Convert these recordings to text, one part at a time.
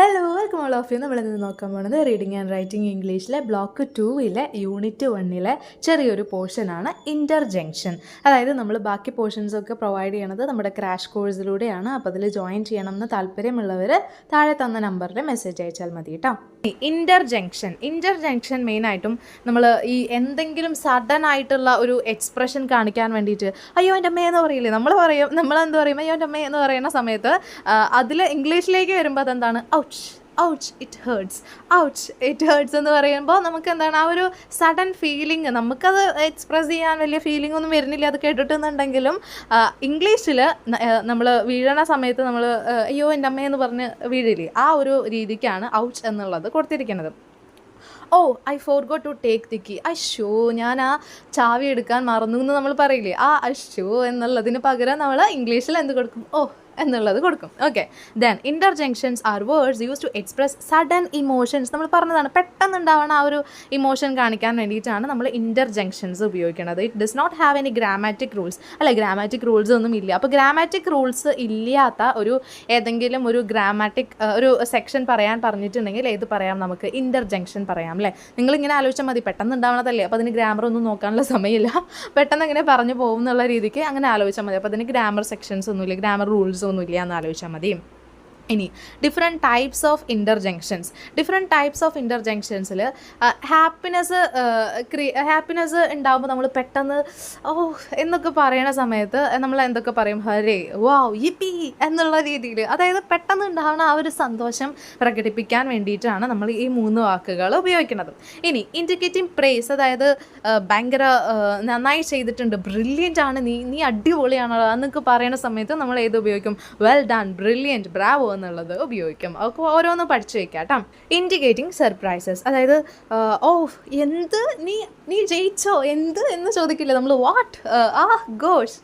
Hello welcome all of you. നമ്മളിന്ന് നോക്കാൻ പോകുന്നത് റീഡിങ് ആൻഡ് റൈറ്റിംഗ് ഇംഗ്ലീഷിലെ ബ്ലോക്ക് 2 യൂണിറ്റ് 1 ചെറിയൊരു പോർഷനാണ് ഇൻ്റർജങ്ഷൻ. അതായത് നമ്മൾ ബാക്കി പോർഷൻസൊക്കെ പ്രൊവൈഡ് ചെയ്യണത് നമ്മുടെ ക്രാഷ് കോഴ്സിലൂടെയാണ്. അപ്പോൾ അതിൽ ജോയിൻ ചെയ്യണമെന്ന് താല്പര്യമുള്ളവർ താഴെ തന്ന നമ്പറിൽ മെസ്സേജ് അയച്ചാൽ മതി കേട്ടോ. ഇൻ്റർജങ്ഷൻ മെയിനായിട്ടും നമ്മൾ ഈ എന്തെങ്കിലും സഡൻ ആയിട്ടുള്ള ഒരു എക്സ്പ്രഷൻ കാണിക്കാൻ വേണ്ടിയിട്ട് അയ്യോ എൻ്റെ അമ്മ എന്ന് പറയില്ലേ, നമ്മളെന്ത് പറയും അയ്യോ എൻ്റെ അമ്മ എന്ന് പറയുന്ന സമയത്ത് അതിൽ ഇംഗ്ലീഷിലേക്ക് വരുമ്പോൾ അതെന്താണ് ഔച്ച് ഇറ്റ് ഹേർട്സ് എന്ന് പറയുമ്പോൾ നമുക്ക് എന്താണ് ആ ഒരു സഡൻ ഫീലിംഗ്, നമുക്കത് എക്സ്പ്രസ് ചെയ്യാൻ വലിയ ഫീലിംഗ് ഒന്നും വരുന്നില്ല അത് കേട്ടിട്ടുണ്ടെങ്കിലും ഇംഗ്ലീഷിൽ നമ്മൾ വീഴണ സമയത്ത് നമ്മൾ അയ്യോ എൻ്റെ അമ്മയെന്ന് പറഞ്ഞ് വീഴില്ലേ, ആ ഒരു രീതിക്കാണ് ഔച്ച് എന്നുള്ളത് കൊടുത്തിരിക്കുന്നത്. I forgot to take the key, അശ്ശോ ഞാൻ ആ ചാവി എടുക്കാൻ മറന്നു എന്ന് നമ്മൾ പറയില്ലേ, ആ അശ്ശോ എന്നുള്ളതിന് പകരം നമ്മൾ ഇംഗ്ലീഷിൽ എന്ത് കൊടുക്കും, എന്നുള്ളത് കൊടുക്കും. Okay, then interjections are words use to express sudden emotions. നമ്മൾ പറഞ്ഞതാണ് പെട്ടെന്നുണ്ടാവണ ആ ഒരു ഇമോഷൻ കാണിക്കാൻ വേണ്ടിയിട്ടാണ് നമ്മൾ ഇൻ്റർജങ്ഷൻസ് ഉപയോഗിക്കുന്നത്. It does not have any grammatic rules. അല്ല, ഗ്രാമാറ്റിക് റൂൾസ് ഒന്നും ഇല്ല. അപ്പോൾ ഗ്രാമാറ്റിക് റൂൾസ് ഇല്ലാത്ത ഏതെങ്കിലും ഒരു ഗ്രാമാറ്റിക് ഒരു സെക്ഷൻ പറയാൻ പറഞ്ഞിട്ടുണ്ടെങ്കിൽ ഏത് പറയാം, നമുക്ക് ഇൻ്റർജങ്ഷൻ പറയാം അല്ലേ. നിങ്ങളിങ്ങനെ ആലോചിച്ചാൽ മതി, പെട്ടെന്ന് ഉണ്ടാവണതല്ലേ, അപ്പോൾ അതിന് ഗ്രാമർ ഒന്നും നോക്കാനുള്ള സമയമില്ല, പെട്ടെന്ന് ഇങ്ങനെ പറഞ്ഞു പോകും എന്നുള്ള രീതിക്ക് അങ്ങനെ ആലോചിച്ചാൽ മതി. അപ്പോൾ അതിന് ഗ്രാമർ സെക്ഷൻസ് ഒന്നുമില്ല, ഗ്രാമർ റൂൾസ് ഒന്നുമില്ല എന്ന് ആലോചിച്ചാൽ മതി. ഇനി ഡിഫറെൻറ്റ് ടൈപ്സ് ഓഫ് ഇൻ്റർജങ്ഷൻസിൽ ഹാപ്പിനെസ് ഉണ്ടാകുമ്പോൾ നമ്മൾ പെട്ടെന്ന് എന്നൊക്കെ പറയണ സമയത്ത് നമ്മൾ എന്തൊക്കെ പറയും, ഹരേ വാവ് യിപ്പി എന്നുള്ള രീതിയിൽ, അതായത് പെട്ടെന്ന് ഉണ്ടാകുന്ന ആ ഒരു സന്തോഷം പ്രകടിപ്പിക്കാൻ വേണ്ടിയിട്ടാണ് നമ്മൾ ഈ 3 വാക്കുകൾ ഉപയോഗിക്കുന്നത്. ഇനി ഇൻഡിക്കേറ്റിംഗ് പ്രേസ്, അതായത് ഭയങ്കര നന്നായി ചെയ്തിട്ടുണ്ട്, ബ്രില്യൻ്റ് ആണ് നീ അടിപൊളിയാണ് എന്നൊക്കെ പറയുന്ന സമയത്ത് നമ്മൾ ഏത് ഉപയോഗിക്കും, വെൽ ഡൺ, ബ്രില്യൻറ്റ്, ബ്രാവോ എന്നുള്ളത് ഉപയോഗിക്കും. അപ്പോൾ ഓരോന്ന് പഠിച്ചു വെക്കാം കേട്ടോ. ഇൻഡിക്കേറ്റിംഗ് സർപ്രൈസസ്, അതായത് എന്ത് നീ ജയിച്ചോ എന്ന് ചോദിക്കില്ല നമ്മൾ, വാട്ട് ഗോഷ്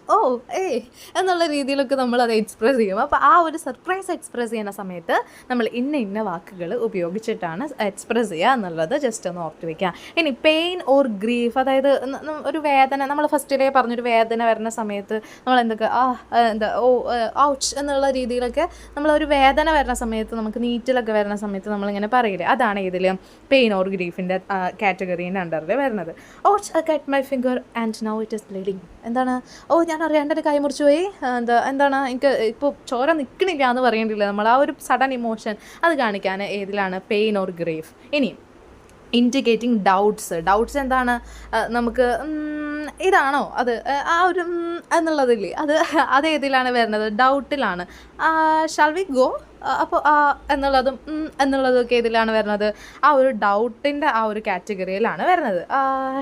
എന്നുള്ള രീതിയിലൊക്കെ നമ്മൾ അത് എക്സ്പ്രസ് ചെയ്യും. അപ്പോൾ ആ ഒരു സർപ്രൈസ് എക്സ്പ്രസ് ചെയ്യുന്ന സമയത്ത് നമ്മൾ ഇന്ന വാക്കുകൾ ഉപയോഗിച്ചിട്ടാണ് എക്സ്പ്രസ് ചെയ്യുക എന്നുള്ളത് ജസ്റ്റ് ഒന്ന് ഓർത്ത് വയ്ക്കുക. ഇനി പെയിൻ ഓർ ഗ്രീഫ്, അതായത് ഒരു വേദന, നമ്മൾ ഫസ്റ്റിലേ പറഞ്ഞൊരു വേദന വരുന്ന സമയത്ത് നമ്മൾ എന്തൊക്കെ ഔച്ച് എന്നുള്ള രീതിയിലൊക്കെ നമ്മളൊരു വേദന വരുന്ന സമയത്ത്, നമുക്ക് നീറ്റിലൊക്കെ വരുന്ന സമയത്ത് നമ്മളിങ്ങനെ പറയില്ലേ, അതാണ് ഇതിൽ പെയിൻ ഓർ ഗ്രീഫിൻ്റെ കാറ്റഗറീൻ്റെ അണ്ടറിൽ വരുന്നത്. I cut my finger and now it is bleeding, എന്താണ് ഞാൻ അറിയാണ്ട് ഒരു കൈ മുറിച്ചു പോയി, എന്താണ് എനിക്ക് ഇപ്പോൾ ചോര നിൽക്കണില്ല എന്ന് പറയേണ്ടില്ല, നമ്മൾ ആ ഒരു സഡൻ ഇമോഷൻ അത് കാണിക്കാൻ ഏതിലാണ്, പെയിൻ ഓർ ഗ്രീഫ്. ഇനി ഇൻഡിക്കേറ്റിംഗ് ഡൗട്ട്സ് എന്താണ്, നമുക്ക് ഇതാണോ അത് ആ ഒരു എന്നുള്ളതില്ലേ, അത് ഏതിലാണ് വരുന്നത്, ഡൗട്ടിലാണ്. ഷാൽ വി ഗോ, അപ്പോൾ എന്നുള്ളതൊക്കെ ഇതിലാണ് വരുന്നത്, ആ ഒരു ഡൗട്ടിൻ്റെ ആ ഒരു കാറ്റഗറിയിലാണ് വരുന്നത്.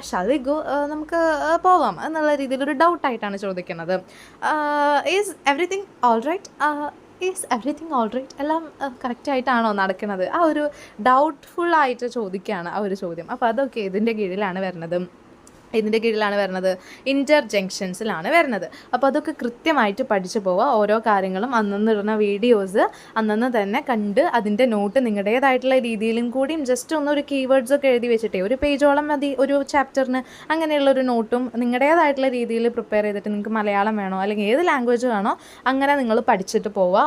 ഷാൽ വി ഗോ, നമുക്ക് പോവാം എന്നുള്ള രീതിയിൽ ഒരു ഡൗട്ടായിട്ടാണ് ചോദിക്കുന്നത്. ഈസ് എവറിത്തിങ് ഓൾ റൈറ്റ്, എല്ലാം കറക്റ്റായിട്ടാണോ നടക്കുന്നത്, ആ ഒരു ഡൗട്ട്ഫുള്ളായിട്ട് ചോദിക്കുകയാണ് ആ ഒരു ചോദ്യം. അപ്പോൾ അതൊക്കെ ഇതിൻ്റെ കീഴിലാണ് വരുന്നത്, ഇൻ്റർജങ്ഷൻസിലാണ് വരുന്നത്. അപ്പോൾ അതൊക്കെ കൃത്യമായിട്ട് പഠിച്ചു പോവുക. ഓരോ കാര്യങ്ങളും അന്നിടുന്ന വീഡിയോസ് അന്നു തന്നെ കണ്ട് അതിൻ്റെ നോട്ട് നിങ്ങളുടേതായിട്ടുള്ള രീതിയിലും കൂടിയും ജസ്റ്റ് ഒന്നൊരു കീവേഡ്സൊക്കെ എഴുതി വെച്ചിട്ടേ, ഒരു പേജോളം മതി ഒരു ചാപ്റ്ററിന്, അങ്ങനെയുള്ളൊരു നോട്ടും നിങ്ങളുടേതായിട്ടുള്ള രീതിയിൽ പ്രിപ്പയർ ചെയ്തിട്ട്, നിങ്ങൾക്ക് മലയാളം വേണോ അല്ലെങ്കിൽ ഏത് ലാംഗ്വേജ് വേണോ അങ്ങനെ നിങ്ങൾ പഠിച്ചിട്ട് പോവുക.